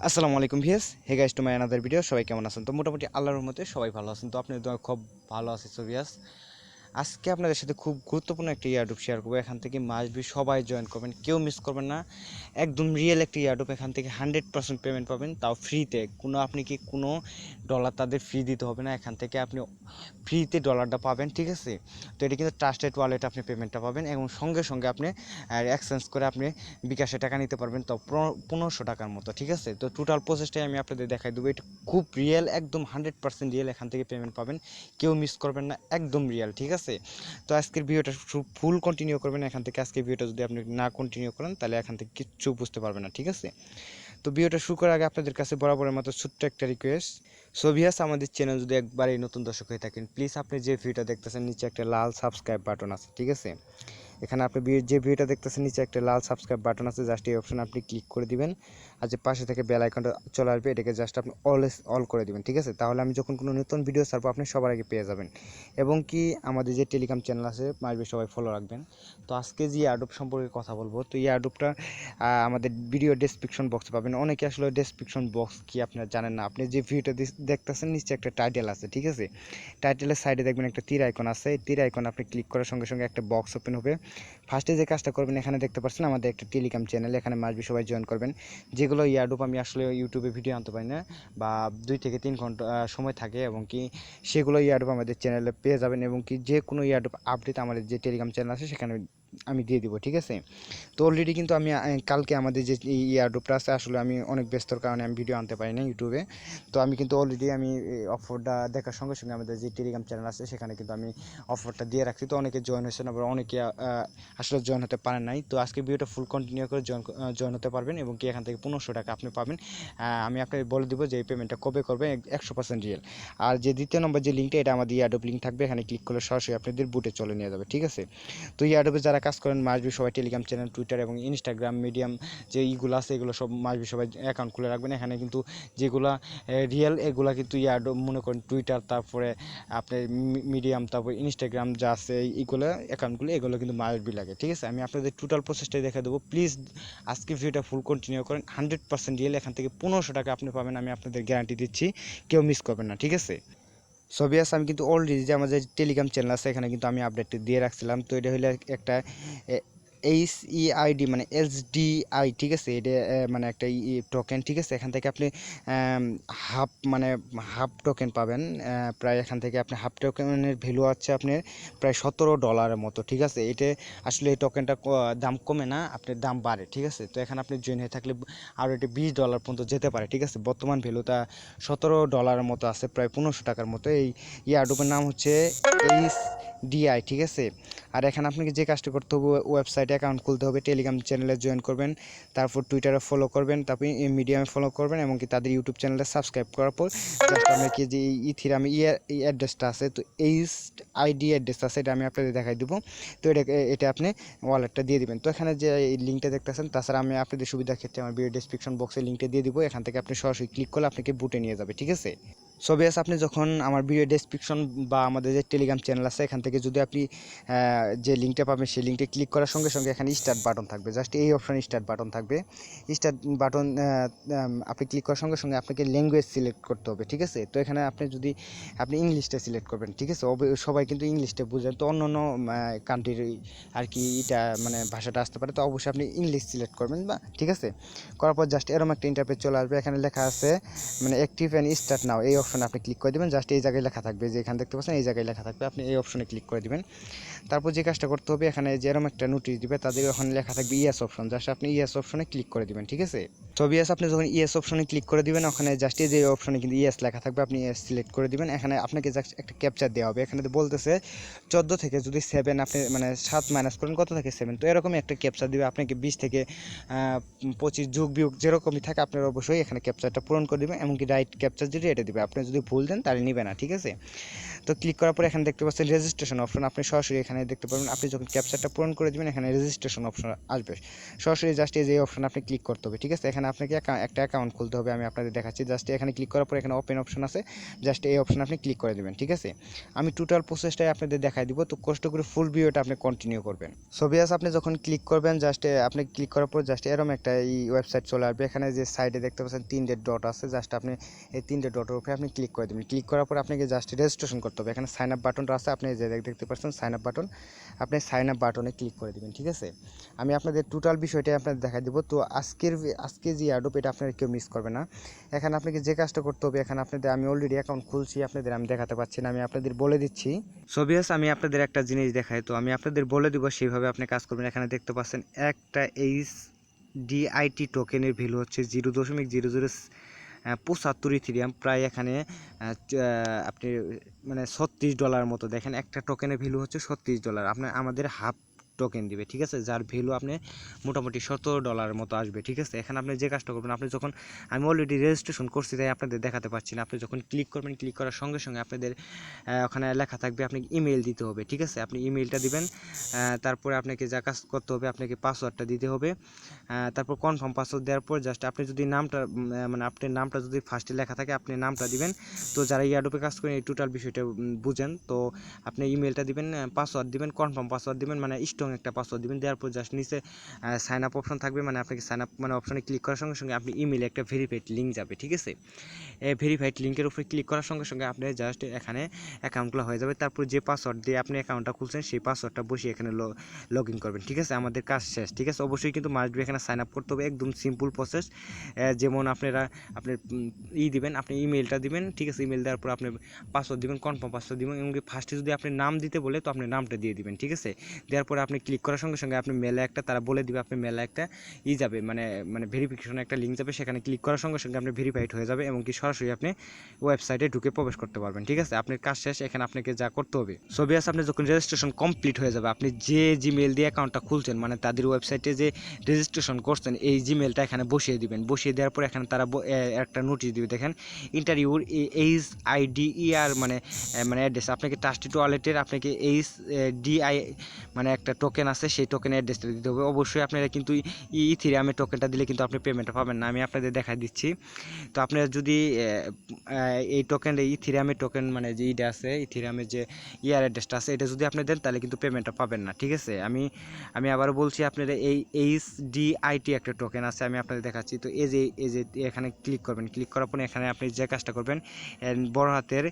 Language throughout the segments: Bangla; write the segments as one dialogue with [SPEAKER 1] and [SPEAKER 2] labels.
[SPEAKER 1] আসসালামু আলাইকুম viewers, hey guys to my another video. সবাই কেমন আছেন? তো মোটামুটি আল্লাহর রহমতে সবাই ভালো আছেন। তো আপনাদের দোয়া খুব ভালো আছে। সো ভিউয়ার্স, আজকে আপনাদের সাথে খুব গুরুত্বপূর্ণ একটা ইয়ারড্রপ শেয়ার করবো। এখান থেকে মাস্ট বি সবাই জয়েন করবেন, কেউ মিস করবেন না। একদম রিয়েল একটা ইয়ারড্রপ, এখান থেকে 100% পেমেন্ট পাবেন, তাও ফ্রিতে। কোনো ডলার তাদের ফ্রি দিতে হবে না, এখান থেকে আপনি ফ্রিতে ডলারটা পাবেন, ঠিক আছে? তো এটা কিন্তু ট্রাস্টেড ওয়ালেট, আপনি পেমেন্টটা পাবেন এবং সঙ্গে সঙ্গে আপনি এক্সচেঞ্জ করে আপনি বিকাশে টাকা নিতে পারবেন, তো 1500 টাকার মতো, ঠিক আছে? তো টোটাল প্রসেসটাই আমি আপনাদের দেখাই দেবো। এটা খুব রিয়েল, একদম 100% রিয়েল। এখান থেকে পেমেন্ট পাবেন, কেউ মিস করবেন না, একদম রিয়েল, ঠিক আছে? তো আজকের ভিডিওটা ফুল কন্টিনিউ করবেন। এখান থেকে আজকের ভিডিওটা যদি আপনি না কন্টিনিউ করেন তাহলে এখান থেকে কিচ্ছু বুঝতে পারবেন না, ঠিক আছে? তো ভিডিওটা শুরু করার আগে আপনাদের কাছে বরাবরের মতো ছোট্ট একটা রিকোয়েস্ট। সো ভিউয়ার্স, আমাদের চ্যানেল যদি একবারই নতুন দর্শক হয়ে থাকেন, প্লিজ আপনি যে ভিডিওটা দেখতেছেন নিচে একটা লাল সাবস্ক্রাইব বাটন আছে, ঠিক আছে? এখানে আপনি যে ভিডিওটা দেখতেছেন নিচে একটা লাল সাবস্ক্রাইব বাটন আছে, জাস্ট এই অপশনে আপনি ক্লিক করে দিবেন। আর যে পাশে থেকে বেল আইকনটা চলে আসবে, এটাকে জাস্ট আপনি অলওয়েজ অল করে দিবেন, ঠিক আছে? তাহলে আমি যখন কোনো নতুন ভিডিও ছাড়বো আপনি সবার আগে পেয়ে যাবেন। এবং কি আমাদের যে টেলিগ্রাম চ্যানেল আছে মাসবে সবাই ফলো রাখবেন। তো আজকে যে এয়ারড্রপ সম্পর্কে কথা বলবো, তো এই এয়ারড্রপটা আমাদের ভিডিও ডেসক্রিপশন বক্সে পাবেন। অনেকে আসলে ডেসক্রিপশন বক্স কি আপনারা জানেন না। আপনি যে ভিডিওটা দেখতেছেন নিচে একটা টাইটেল আছে, ঠিক আছে? টাইটেলের সাইডে দেখবেন একটা তীর আইকন আছে, এই তীর আইকন আপনি ক্লিক করার সঙ্গে সঙ্গে একটা বক্স ওপেন হবে। ফার্স্টে যে কাজটা করবেন, এখানে দেখতে পাচ্ছেন আমাদের একটা টেলিগ্রাম চ্যানেল, এখানে মাসবি সবাই জয়েন করবেন। যেগুলো ইয়ারড্রপ আমি আসলে ইউটিউবে ভিডিও আনতে পারি না, বা 2 থেকে 3 ঘন্টা সময় থাকে, এবং কি সেগুলো ইয়ারড্রপ আমাদের চ্যানেলে পেয়ে যাবেন। এবং কি যে কোনো ইয়ারড্রপ আপডেট আমাদের যে টেলিগ্রাম চ্যানেল আছে সেখানে আমি দিয়ে দিব, ঠিক আছে? তো অলরেডি কিন্তু আমি কালকে আমাদের যে ইয়ারড্রপটা আছে, আসলে আমি অনেক ব্যস্তর কারণে আমি ভিডিও আনতে পারি না ইউটিউবে। তো আমি কিন্তু অলরেডি আমি অফারটা দেখার সঙ্গে সঙ্গে আমাদের যে টেলিগ্রাম চ্যানেল আছে সেখানে কিন্তু আমি অফারটা দিয়ে রাখছি। তো অনেকে জয়েন হয়েছেন, আবার অনেকে আসলে জয়েন হতে পারেন নাই। তো আজকে ভিডিওটা ফুল কন্টিনিউ করে জয়েন হতে পারবেন, এবং কি এখান থেকে 1500 টাকা আপনি পাবেন। আমি আপনাকে বলে দিব যে এই পেমেন্টটা কবে করবেন, 100% রিয়েল। আর যে দ্বিতীয় নম্বর যে লিঙ্কটা, এটা আমাদের ইয়ারড্রপ লিঙ্ক থাকবে, এখানে ক্লিক করলে সরাসরি আপনাদের বুটে চলে নিয়ে যাবে, ঠিক আছে? তো ইয়ারড্রপে যারা কাজ করেন মাসবি সবাই টেলিগ্রাম চ্যানেল, টুইটার এবং ইনস্টাগ্রাম, মিডিয়াম যে ইগুলো আছে এগুলো সব মাসবি সবাই অ্যাকাউন্ট খুলে রাখবেন। এখানে কিন্তু যেগুলো রিয়েল এগুলা কিন্তু ইয়ারড্রপ, মনে করেন টুইটার, তারপরে আপনার মিডিয়াম, তারপর ইনস্টাগ্রাম যা আছে এইগুলো অ্যাকাউন্টগুলো, এগুলো কিন্তু মাসবি লাগে, ঠিক আছে? আমি আপনাদের টোটাল প্রসেসটাই দেখা দেবো। প্লিজ আজকে ভিডিওটা ফুল কন্টিনিউ করেন, 100% রিয়েল। এখান থেকে 1500 টাকা আপনি পাবেন, আমি আপনাদের গ্যারান্টি দিচ্ছি, কেউ মিস করবেন না, ঠিক আছে? সবিয়াস, আমি কিন্তু অলরেডি যে আমাদের টেলিগ্রাম চ্যানেল আছে এখানে কিন্তু আমি আপডেট দিয়ে রাখছিলাম। তো এটা হলো একটা এইচইআইডি মানে এসডিআই, ঠিক আছে? এটা মানে একটা টোকেন, ঠিক আছে? এখান থেকে আপনি হাফ মানে হাফ টোকেন পাবেন। প্রায় এখান থেকে আপনি হাফ টোকেনের ভ্যালু আছে আপনার প্রায় $17 মতো, ঠিক আছে? এটা আসলে এই টোকেনটা দাম কমে না, আপনার দাম বাড়ে, ঠিক আছে? তো এখানে আপনি জয়েন হয়ে থাকলে আরও এটা $20 পর্যন্ত যেতে পারে, ঠিক আছে? বর্তমান ভ্যালুটা $17 মতো আছে, প্রায় 1500 টাকার মতো। এই ইয়ারড্রপের নাম হচ্ছে এইচডিআই, ঠিক আছে? আর এখানে আপনাকে যে কাজটা করতে হবে, ওয়েবসাইটে অ্যাকাউন্ট খুলতে হবে, টেলিগ্রাম চ্যানেলে জয়েন করবেন, তারপর টুইটারে ফলো করবেন, তারপর মিডিয়ামে ফলো করবেন, এবং কি তাদের ইউটিউব চ্যানেলে সাবস্ক্রাইব করার পর জাস্ট আপনাকে যে ইথিরাম অ্যাড্রেসটা আছে, তো এইচ আইডি অ্যাড্রেস আছে, এটা আমি আপনাদের দেখাই দেবো। তো এটা আপনি ওয়ালেটটা দিয়ে দিবেন। তো এখানে যে এই লিঙ্কটা দেখতেছেন, তাছাড়া আমি আপনাদের সুবিধার ক্ষেত্রে আমার ভিডিও ডেসক্রিপশন বক্সে লিঙ্কটা দিয়ে দিব। এখান থেকে আপনি সরাসরি ক্লিক করলে আপনাকে বুটে নিয়ে যাবে, ঠিক আছে? সো ভিউয়ার্স, আপনি যখন আমার ভিডিও ডেসক্রিপশন বা আমাদের যে টেলিগ্রাম চ্যানেল আছে এখান থেকে যদি আপনি যে লিঙ্কটা পাবেন, সেই লিঙ্কটা ক্লিক করার সঙ্গে সঙ্গে এখানে স্টার্ট বাটন থাকবে, জাস্ট এই অপশানে স্টার্ট বাটন থাকবে। স্টার্ট বাটন আপনি ক্লিক করার সঙ্গে সঙ্গে আপনাকে ল্যাঙ্গুয়েজ সিলেক্ট করতে হবে, ঠিক আছে? তো এখানে আপনি ইংলিশটা সিলেক্ট করবেন, ঠিক আছে? সবাই কিন্তু ইংলিশটা বুঝেন, তো অন্য অন্য কান্ট্রির আর কি এটা মানে ভাষাটা আসতে পারে, তো অবশ্যই আপনি ইংলিশ সিলেক্ট করবেন, বা ঠিক আছে? করার পর জাস্ট এরকম একটা ইন্টারফেস চলে আসবে। এখানে লেখা আছে মানে অ্যাক্টিভ অ্যান্ড স্টার্ট নাও, এই অপশনে আপনি ক্লিক করে দেবেন। জাস্ট এই জায়গায় লেখা থাকবে, যে এখানে দেখতে পাচ্ছেন এই জায়গায় লেখা থাকবে, আপনি এই অপশনে ক্লিক করে দেবেন। তারপর যে কাজটা করতে হবে, এখানে যে এরকম একটা নোটিশ দিবে, তাদের ওখানে লেখা থাকবে ইয়েস অপশন, জাস্ট আপনি ইয়েস অপশনে ক্লিক করে দিবেন, ঠিক আছে? তো ইয়েস, আপনি যখন ইয়েস অপশনে ক্লিক করে দিবেন, ওখানে জাস্ট এই যে অপশনে কিন্তু ইয়েস লেখা থাকবে, আপনি ইয়েস সিলেক্ট করে দিবেন। এখানে আপনাকে জাস্ট একটা ক্যাপচার দেওয়া হবে। এখানে বলতেছে 14 থেকে যদি 7 আপনি মানে 7 মাইনাস করেন, কত থেকে 7, তো এরকমই একটা ক্যাপচার দিবে আপনাকে। 20 থেকে 25 যোগ বিয়োগ যেরকমই থাকে, আপনার অবশ্যই এখানে ক্যাপচারটা পূরণ করে দেবেন। এমনকি রাইট ক্যাপচার যেটা এটা দিবে, আপনি যদি ভুল দেন তাহলে নিবে না, ঠিক আছে? তো ক্লিক করার পর এখানে দেখতে পাচ্ছেন রেজিস্ট্রেশন অপশন, আপনি সরাসরি এখানে দেখতে পাবেন। আপনি যখন ক্যাপচারটা পূরণ করে দেবেন, এখানে রেজিস্ট্রেশন অপশন আসবে, সরাসরি জাস্ট এই যে অপশন আপনি ক্লিক করতে হবে, ঠিক আছে? এখানে এখানে আপনাকে একটা অ্যাকাউন্ট খুলতে হবে। আমি আপনাদের দেখাচ্ছি। জাস্ট এখানে ক্লিক করার পর এখানে ওপেন অপশন আছে, জাস্ট এই অপশন আপনি ক্লিক করে দেবেন, ঠিক আছে। আমি টোটাল প্রসেসটাই আপনাদের দেখাই দিব, তো কষ্ট করে ফুল ভিডিওটা আপনি কন্টিনিউ করবেন। সো ভিউয়ার্স, আপনি যখন ক্লিক করবেন জাস্ট আপনি ক্লিক করার পর জাস্ট এরকম একটা এই ওয়েবসাইট চলে আসবে। এখানে যে সাইডে দেখতে পাচ্ছেন 3টে ডট আছে, জাস্ট আপনি এই 3টে ডটের উপরে আপনি ক্লিক করে দেবেন। ক্লিক করার পর আপনাকে জাস্ট রেজিস্ট্রেশন করতে হবে। এখানে সাইন আপ বাটনটা আছে, আপনি যে দেখতে পাচ্ছেন সাইন আপ বাটন, আপনি সাইন আপ বাটনে ক্লিক করে দেবেন, ঠিক আছে। আমি আপনাদের টোটাল বিষয়টাই আপনাদের দেখাই দিব। তো আজকে যে অ্যাডপ, এটা আপনারা কেউ মিস করবে না। এখানে আপনাকে যে কাজটা করতে হবে, এখানে আপনাদের আমি অলরেডি অ্যাকাউন্ট খুলছি, আপনাদের আমি দেখাতে পাচ্ছি না, আমি আপনাদের বলে দিচ্ছি। সো ভিউয়ার্স, আমি আপনাদের একটা জিনিস দেখাই, তো আমি আপনাদের বলে দিব সেইভাবে আপনি কাজ করবেন। এখানে দেখতে পাচ্ছেন একটা HDIT টোকেনের ভ্যালু হচ্ছে 0.0075 ইথেরিয়াম, প্রায় এখানে আপনি মানে $36 মতো। দেখেন একটা টোকেনের ভ্যালু হচ্ছে $36, আপনার আমাদের হাফ টোকেন দিবে, ঠিক আছে, যার ভ্যালু আপনি মোটামুটি $17 মতো আসবে, ঠিক আছে। এখানে আপনি যে কাজটা করবেন, আপনি যখন আমি অলরেডি রেজিস্ট্রেশন করছি তাই আপনাদের দেখাতে পাচ্ছি না, আপনি যখন ক্লিক করবেন, ক্লিক করার সঙ্গে সঙ্গে আপনাদের ওখানে লেখা থাকবে আপনি ইমেল দিতে হবে, ঠিক আছে। আপনি ইমেলটা দিবেন, তারপরে আপনাকে যা কাজ করতে হবে, আপনাকে পাসওয়ার্ডটা দিতে হবে, তারপর কনফার্ম পাসওয়ার্ড দেওয়ার পর জাস্ট আপনি যদি নামটা মানে আপনার নামটা যদি ফার্স্টে লেখা থাকে আপনি নামটা দিবেন। তো যারা ইয়াডোপে কাজ করেন এই টোটাল বিষয়টা বুঝেন, তো আপনি ইমেলটা দিবেন, পাসওয়ার্ড দিবেন, কনফার্ম পাসওয়ার্ড দিবেন, মানে স্ট্রং একটা পাসওয়ার্ড দিবেন। দেওয়ার পর জাস্ট নিচে সাইন আপ অপশন থাকবে, মানে আপনাকে সাইন আপ মানে অপশনে ক্লিক করার সঙ্গে সঙ্গে আপনি ইমেলে একটা ভেরিফাইড লিঙ্ক যাবে, ঠিক আছে। এই ভেরিফাইড লিঙ্কের উপরে ক্লিক করার সঙ্গে সঙ্গে আপনি জাস্ট এখানে অ্যাকাউন্টগুলো হয়ে যাবে। তারপর যে পাসওয়ার্ড দিয়ে আপনি অ্যাকাউন্টটা খুলছেন সেই পাসওয়ার্ডটা বসিয়ে এখানে লগ ইন করবেন, ঠিক আছে। আমাদের কাজ শেষ, ঠিক আছে। অবশ্যই কিন্তু মাস্ট বি এখানে সাইন আপ করতে হবে, একদম সিম্পল প্রসেস। যেমন আপনার দিবেন, আপনি ইমেলটা দিবেন, ঠিক আছে। ইমেল দেওয়ার পর আপনি পাসওয়ার্ড দিবেন, কনফার্ম পাসওয়ার্ড দিবেন, এবং ফার্স্টে যদি আপনি নাম দিতে বলে তো আপনি নামটা দিয়ে দিবেন, ঠিক আছে। দেওয়ার পরে আপনি ক্লিক করার সঙ্গে সঙ্গে আপনি মেলে একটা তারা বলে দিবে, আপনি মেলে একটা যাবে, মানে ভেরিফিকেশন একটা লিঙ্ক যাবে, সেখানে ক্লিক করার সঙ্গে সঙ্গে আপনি ভেরিফাইড হয়ে যাবে, এবং কি সরাসরি আপনি ওয়েবসাইটে ঢুকে প্রবেশ করতে পারবেন, ঠিক আছে। আপনার কাজ শেষ, এখানে আপনাকে যা করতে হবে। সো ভিউয়ার্স, আপনি যখন রেজিস্ট্রেশন কমপ্লিট হয়ে যাবে, আপনি যে জিমেল দিয়ে অ্যাকাউন্টটা খুলছেন, মানে তাদের ওয়েবসাইটে যে রেজিস্ট্রেশন করছেন, এই জিমেলটা এখানে বসিয়ে দিবেন। বসিয়ে দেওয়ার পর এখানে তারা একটা নোটিশ দিবে, দেখেন ইন্টারভিউর HIDER মানে অ্যাড্রেস, আপনাকে ট্রাস্টেড ওয়ালেটের আপনাকে HDI মানে একটা টোকেন আছে, সেই টোকেনের অ্যাড্রেসটা দিতে হবে। অবশ্যই আপনারা কিন্তু ইথেরিয়ামের টোকেনটা দিলে কিন্তু আপনি পেমেন্টটা পাবেন না, আমি আপনাদের দেখাই দিচ্ছি। তো আপনারা যদি এই টোকেন ইথেরিয়ামের টোকেন মানে যে ইটা আছে, ইথেরিয়ামের যে অ্যাড্রেসটা আছে, এটা যদি আপনি দেন তাহলে কিন্তু পেমেন্টটা পাবেন না, ঠিক আছে। আমি আবার বলছি, আপনারা এই HDIT একটা টোকেন আছে, আমি আপনাদের দেখাচ্ছি। তো এই যে এখানে ক্লিক করবেন, ক্লিক করার পর এখানে আপনি যে কাজটা করবেন, বড় হাতের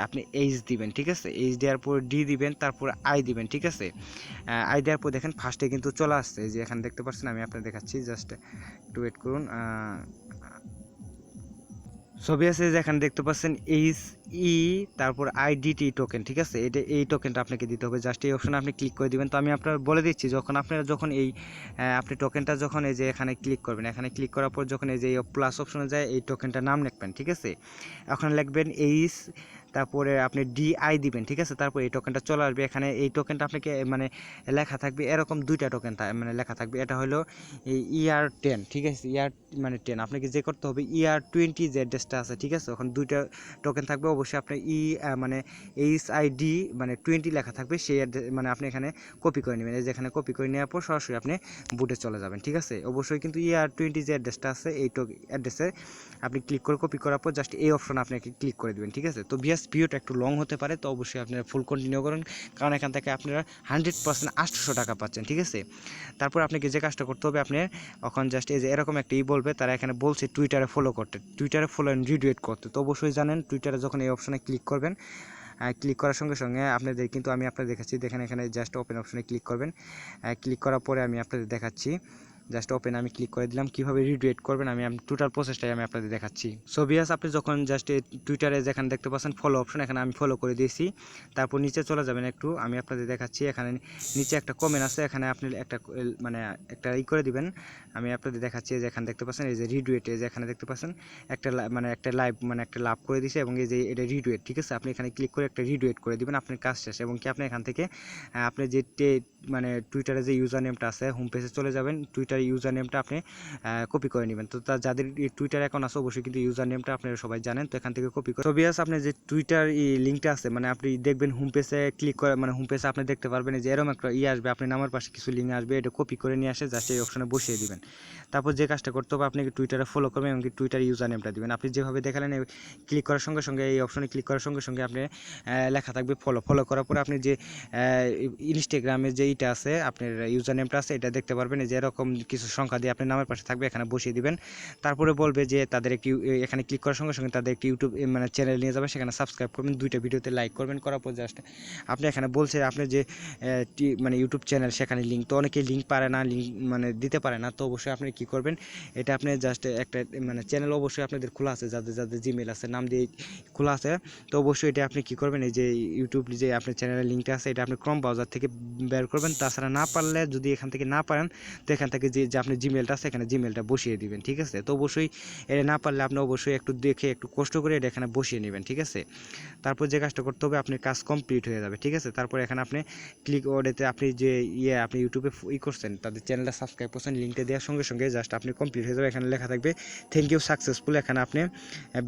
[SPEAKER 1] আপনি দিবেন, ঠিক আছে। দেওয়ার পর D দিবেন, তারপর I দিবেন, ঠিক আছে। I দেওয়ার পর দেখেন ফার্স্টে কিন্তু চলে আসছে, যে এখানে দেখতে পাচ্ছেন, আমি আপনাদের দেখাচ্ছি, জাস্ট একটু ওয়েট করুন। ছবি আছে যেখানে দেখতে পাচ্ছেন তারপর IDT টোকেন, ঠিক আছে। এই টোকেনটা আপনাকে দিতে হবে, জাস্ট এই অপশনে আপনি ক্লিক করে দিবেন। তো আমি আপনার বলে দিচ্ছি, যখন এই আপনি টোকেনটা যখন এই যে এখানে ক্লিক করবেন, এখানে ক্লিক করার পর যখন এই যে প্লাস অপশনে যায়, এই টোকেনটার নাম লিখবেন, ঠিক আছে। এখন লিখবেন তারপরে আপনি DI দিবেন, ঠিক আছে। তারপর এই টোকেনটা চলে আসবে, এখানে এই টোকেনটা আপনাকে মানে লেখা থাকবে এরকম দুইটা টোকেন মানে লেখা থাকবে, এটা হলো এই ER10, ঠিক আছে। মানে 10 আপনাকে যে করতে হবে ER20 যে অ্যাড্রেসটা আছে, ঠিক আছে। ওখানে দুইটা টোকেন থাকবে, অবশ্যই আপনি মানে HID মানে 20 লেখা থাকবে, সেই মানে আপনি এখানে কপি করে নেবেন। এই যেখানে কপি করে নেওয়ার পর সরাসরি আপনি বুটে চলে যাবেন, ঠিক আছে। অবশ্যই কিন্তু ER20 যে অ্যাড্রেসটা আছে, এই অ্যাড্রেসে আপনি ক্লিক করে কপি করার পর জাস্ট এই অপশনে আপনাকে ক্লিক করে দেবেন, ঠিক আছে। তো ভিডিওটা একটু লং হতে পারে, তো অবশ্যই আপনারা ফুল কন্টিনিউ করুন, কারণ এখান থেকে আপনারা 100% 800 টাকা পাচ্ছেন, ঠিক আছে। তারপর আপনাকে যে কাজটা করতে হবে, আপনি এখন জাস্ট এই যে এরকম একটা বলবে, তারা এখানে বলছে টুইটারে ফলো করতে, টুইটারে ফলো অ্যান্ড রিটুইট করতে। তো অবশ্যই জানেন টুইটারে যখন এই অপশনে ক্লিক করবেন, ক্লিক করার সঙ্গে সঙ্গে আপনাদের কিন্তু আমি আপনাদের দেখাচ্ছি, দেখেন এখানে জাস্ট ওপেন অপশনে ক্লিক করবেন। ক্লিক করার পরে আমি আপনাদের দেখাচ্ছি, জাস্ট ওপেন আমি ক্লিক করে দিলাম। কীভাবে রিটুইট করবেন আমি টোটাল প্রসেসটাই আমি আপনাদের দেখাচ্ছি। সো ভিউয়ার্স, আপনি যখন জাস্ট টুইটারে যেখানে দেখতে পাচ্ছেন ফলো অপশন, এখানে আমি ফলো করে দিয়েছি। তারপর নিচে চলে যাবেন একটু, আমি আপনাদের দেখাচ্ছি। এখানে নিচে একটা কমেন্ট আছে, এখানে আপনি একটা করে দিবেন। আমি আপনাদের দেখাচ্ছি, যে এখানে দেখতে পাচ্ছেন এই যে রিটুইট, এই যে এখানে দেখতে পাচ্ছেন একটা লাভ করে দিয়েছে, এবং এই যে এটা রিটুইট, ঠিক আছে। আপনি এখানে ক্লিক করে একটা রিটুইট করে দিবেন, আপনার কাজ শেষ। এবং কি আপনি এখান থেকে আপনি যে টুইটারে যে ইউজার নেমটা আছে, হোম পেজে চলে যাবেন, টুইটার ইউজার নেমটা আপনি কপি করে নেবেন। তো যাদের টুইটার অ্যাকাউন্ট আছে অবশ্যই কিন্তু ইউজার নেমটা আপনারা সবাই জানেন। তো এখান থেকে কপি করে ভিউয়ার্স আপনি যে টুইটার লিঙ্কটা আছে মানে আপনি দেখবেন হোম পেজে ক্লিক করে মানে হোম পেজে আপনি দেখতে পারবেন যে এরকম একটা আসবে, আপনার নামের পাশে কিছু লিঙ্ক আসবে, এটা কপি করে নিয়ে আসে জাস্ট এই অপশনে বসিয়ে দিবেন। তারপর যে কাজটা করতে হবে আপনি টুইটারে ফলো করবেন এবং টুইটার ইউজার নেমটা দিবেন। আপনি যেভাবে দেখালেন ক্লিক করার সঙ্গে সঙ্গে এই অপশনে ক্লিক করার সঙ্গে সঙ্গে আপনি লেখা থাকবে ফলো করার পরে আপনি যে ইনস্টাগ্রামে যে এইটা আছে আপনার ইউজার নেমটা আছে এটা দেখতে পারবেন যে এরকম কিছু সংখ্যা দিয়ে আপনার নামের পাশে থাকবে, এখানে বসিয়ে দিবেন। তারপরে বলবে যে তাদের একটি এখানে ক্লিক করার সঙ্গে সঙ্গে তাদের একটি ইউটিউব মানে চ্যানেল নিয়ে যাবে, সেখানে সাবস্ক্রাইব করবেন, 2টা ভিডিওতে লাইক করবেন। করার পর জাস্ট আপনি এখানে বলছে আপনি যে মানে ইউটিউব চ্যানেল সেখানে লিঙ্ক, তো অনেকে লিঙ্ক পারে না, লিঙ্ক মানে দিতে পারে না। তো অবশ্যই আপনি কী করবেন, এটা আপনি জাস্ট একটা মানে চ্যানেল অবশ্যই আপনাদের খোলা আছে, যাদের যাদের জিমেল আছে নাম দিয়ে খোলা আছে। তো অবশ্যই এটা আপনি কী করবেন, এই যে ইউটিউব যে আপনার চ্যানেলের লিঙ্কটা আছে এটা আপনি ক্রোম ব্রাউজার থেকে বের করবেন। তাছাড়া না পারলে যদি এখান থেকে না পারেন তো এখান থেকে যে আপনি জিমেলটা আছে এখানে জিমেলটা বসিয়ে দিবেন, ঠিক আছে। তো অবশ্যই এটা না পারলে আপনি অবশ্যই একটু দেখে একটু কষ্ট করে এটা এখানে বসিয়ে নেবেন, ঠিক আছে। তারপর যে কাজটা করতে হবে আপনার কাজ কমপ্লিট হয়ে যাবে, ঠিক আছে। তারপর এখানে আপনি ক্লিক ওটাতে আপনি যে আপনি ইউটিউবে করছেন তাদের চ্যানেলটা সাবস্ক্রাইব করছেন, লিঙ্কটা দেওয়ার সঙ্গে সঙ্গে জাস্ট আপনি কমপ্লিট হয়ে যাবে। এখানে লেখা থাকবে থ্যাংক ইউ সাকসেসফুল। এখানে আপনি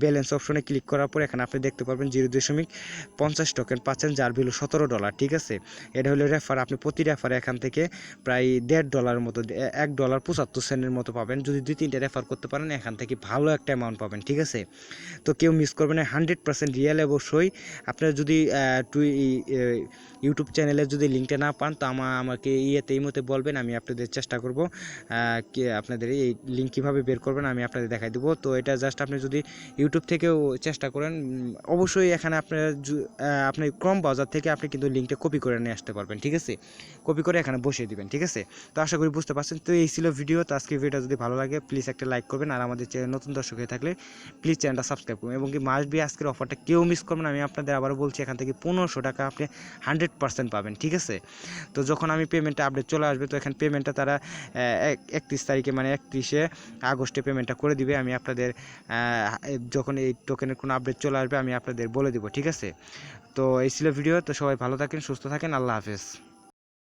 [SPEAKER 1] ব্যালেন্স অপশনে ক্লিক করার পর এখানে আপনি দেখতে পারবেন 0.50 টোকেন পাচ্ছেন, যার ভ্যালু $17, ঠিক আছে। এটা হলো রেফার, আপনি প্রতি রেফারে এখান থেকে প্রায় $1.50 মতো $1.75 মতো পাবেন। যদি 2-3টা রেফার করতে পারেন এখান থেকে ভালো একটা অ্যামাউন্ট পাবেন, ঠিক আছে। তো কেউ মিস করবেন না, 100% রিয়েল। অবশ্যই আপনারা যদি ইউটিউব চ্যানেলে যদি লিঙ্কটা না পান তো আমাকে এই মতে বলবেন, আমি আপনাদের চেষ্টা করব আপনাদের এই লিঙ্ক কীভাবে বের করবেন আমি আপনাদের দেখাই দেবো। তো এটা জাস্ট আপনি যদি ইউটিউব থেকেও চেষ্টা করেন অবশ্যই এখানে আপনি ক্রোম ব্রাউজার থেকে আপনি কিন্তু লিঙ্কটা কপি করে নিয়ে আসতে পারবেন, ঠিক আছে। কপি করে এখানে বসিয়ে দিবেন, ঠিক আছে। তো আশা করি বুঝতে পারছেন। তো এই ছিল ভিডিও। তো আজকে ভিডিওটা যদি ভালো লাগে প্লিজ একটা লাইক করবেন, আর আমাদের চ্যানেল নতুন দর্শক হয়ে থাকলে প্লিজ চ্যানেলটা সাবস্ক্রাইব করবেন এবং কি মাস্ট বি আজকের অফারটা কেউ মিস করবেন। আমি আপনাদের আবারও বলছি এখান থেকে $1500 আপনি 100% পাবেন, ঠিক আছে। তো যখন আমি পেমেন্টটা আপডেট চলে আসবে তো এখানে পেমেন্টটা তারা 31 তারিখে মানে 31শে আগস্টে পেমেন্টটা করে দিবে। আমি আপনাদের যখন এই টোকেনের কোনো আপডেট চলে আসবে আমি আপনাদের বলে দিব, ঠিক আছে। তো এই ছিল ভিডিও। তো সবাই ভালো থাকেন, সুস্থ থাকেন, আল্লাহ হাফেজ।